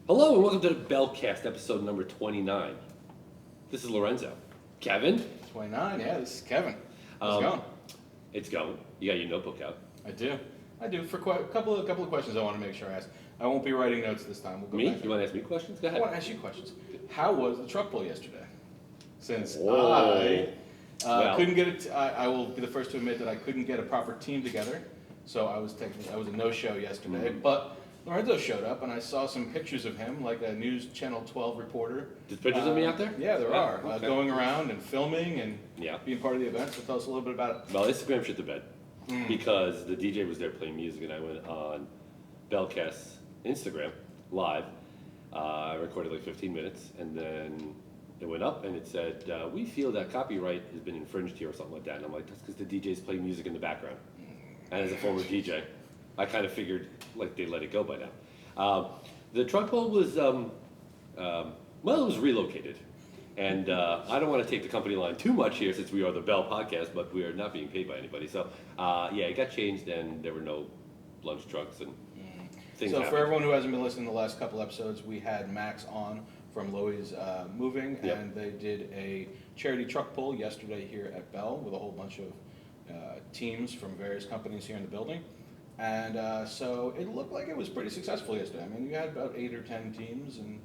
Hello and welcome to the Bellcast, episode number 29. This is Lorenzo. Kevin? 29, yeah, this is Kevin. How's it going? It's going. You got your notebook out. I do. For a couple of questions I want to make sure I ask. I won't be writing notes this time. We'll go Me? back. You want to ask me questions? Go I ahead. want to ask you questions. How was the truck pull yesterday? Since Whoa. I couldn't get it, I will be the first to admit that I couldn't get a proper team together. So I was a no-show yesterday. But Lorenzo showed up, and I saw some pictures of him, like a News Channel 12 reporter. There's pictures of me out there? Yeah, there are. Okay. Going around and filming and Yeah. being part of the event. So tell us a little bit about it. Well, Instagram shit the bed because the DJ was there playing music, and I went on Bellcast's Instagram live. I recorded like 15 minutes, and then it went up, and it said, we feel that copyright has been infringed here or something like that. And I'm like, that's because the DJ's playing music in the background. And as a former DJ, I kind of figured like they let it go by now. The truck pull was, well, it was relocated. And I don't want to take the company line too much here since we are the Bell podcast, but we are not being paid by anybody. So, yeah, it got changed and there were no lunch trucks and things So happened. for everyone who hasn't been listening to the last couple episodes, we had Max on from Loewy's Moving, Yep. and they did a charity truck pull yesterday here at Bell with a whole bunch of teams from various companies here in the building. And so it looked like it was pretty successful yesterday. I mean, you had about 8 or 10 teams, and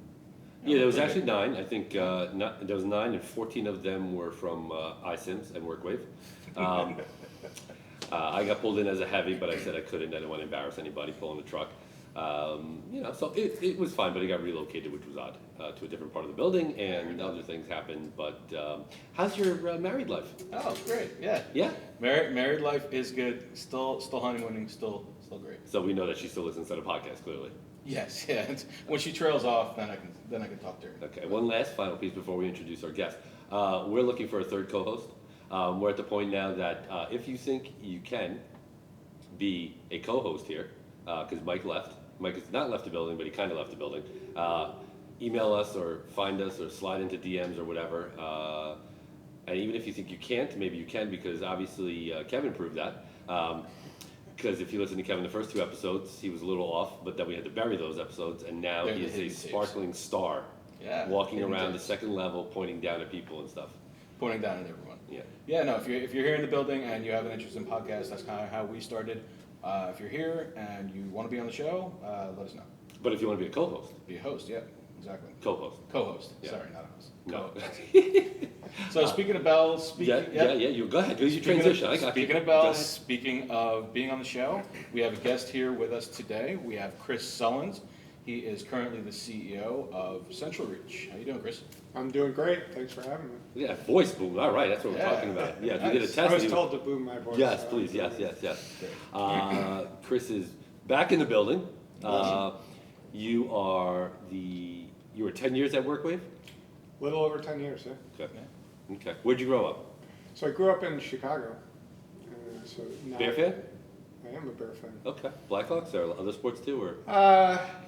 Yeah, there was pretty actually good. 9. I think there was 9 and 14 of them were from iSIMS and WorkWave. I got pulled in as a heavy, but I said I couldn't. I didn't want to embarrass anybody pulling the truck. So it was fine, but it got relocated, which was odd, to a different part of the building, and other things happened. But how's your married life? Oh, it's great. Yeah. Yeah. Married life is good. Still honeymooning. Still great. So we know that she still listens to the podcast, clearly. Yes. Yeah. When she trails off, then I can talk to her. Okay, one last final piece before we introduce our guest. We're looking for a third co-host. We're at the point now that if you think you can be a co-host here, because Mike left. Mike has not left the building, but he kind of left the building. Email us or find us or slide into DMs or whatever. And even if you think you can't, maybe you can, because obviously Kevin proved that. Because if you listen to Kevin the first 2 episodes, he was a little off, but then we had to bury those episodes, and now They're he the is a hidden tapes. sparkling star, Yeah. walking hidden around the tapes. second level, pointing down at people and stuff. Pointing down at everyone. Yeah. Yeah, no, if you're here in the building and you have an interest in podcasts, that's kind of how we started. If you're here and you want to be on the show, let us know. But if you want to be a co-host, Be a host, yeah, exactly. co-host. Co-host, Yeah. sorry, not a host. No. Co-host. So speaking of Bell, Yeah, you go ahead. Do your transition. I got you. Speaking of Go Bell, ahead. speaking of being on the show, we have a guest here with us today. We have Chris Sullens. He is currently the CEO of CentralReach. How you doing, Chris? I'm doing great. Thanks for having me. Yeah, voice boom. All right, that's what we're Yeah. talking about. Yeah, Nice. we did a test. I was and you- told to boom my voice. Yes, so- please. Yes. Great. Chris is back in the building. You were 10 years at WorkWave? Little over 10 years, yeah. Okay. Okay. Where'd you grow up? So I grew up in Chicago. So now Bear fan? I am a Bear fan. Okay. Blackhawks or other sports too, or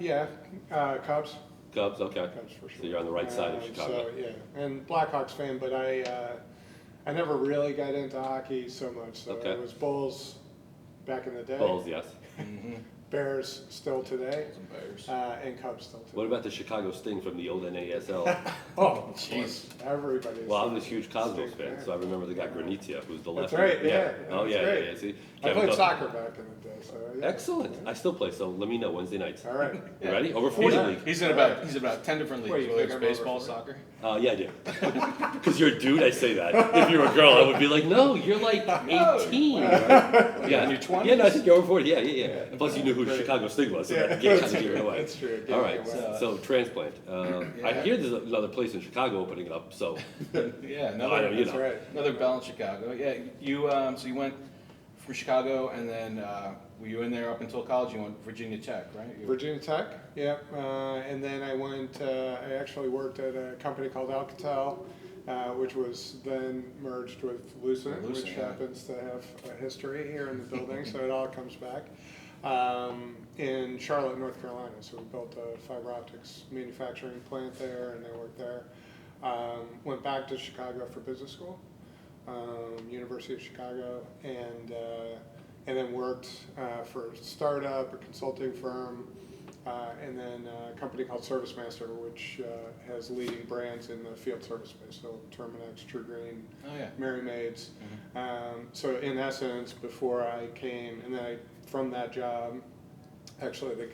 Yeah, Cubs. Cubs? Okay. Cubs for sure. So you're on the right side of Chicago. So yeah, and Blackhawks fan, but I never really got into hockey so much. So Okay. it was Bulls back in the day. Bulls, yes. Mm-hmm. Bears still today. Some Bears. And Cubs still today. What about the Chicago Sting from the old NASL? Oh, Jeez. everybody's. Well, I'm a huge Cosmos Sting fan, so I remember the guy Granizia, who's the left. That's right, yeah. Oh, That's yeah, great. yeah. See, I Kevin played Duff- soccer back in the day. So yeah. Excellent. Yeah. I still play, so let me know Wednesday nights. All right. You ready? Over 40 He's, league. he's in about 10 different leagues, Wait, you whether think it's I'm over baseball, 40? soccer. Yeah, I do. Because you're a dude, I say that. If you were a girl, I would be like, no, you're like 18. Right? Yeah, in your 20s? Yeah, no, I think you're over 40. Yeah. And plus, you knew who Great. Chicago Sting was, so Yeah, that kind that's of gave it away. That's true. All right, Yeah. so transplant. I Yeah. hear there's another place in Chicago opening up, so Yeah, I know, you That's know. right. another Bell in Chicago. Yeah, you so you went from Chicago, and then were you in there up until college? You went Virginia Tech, right? Virginia Tech, yeah. And then I went, I actually worked at a company called Alcatel, which was then merged with Lucent, Lucent, which yeah. happens to have a history here in the building, so it all comes back. In Charlotte, North Carolina. So we built a fiber optics manufacturing plant there, and I worked there. Went back to Chicago for business school, University of Chicago, and then worked for a startup, a consulting firm, and then a company called Service Master, which has leading brands in the field service space, so Terminix, True Green, Oh, yeah. Mary Maids. So in essence, before I came, and then from that job, actually the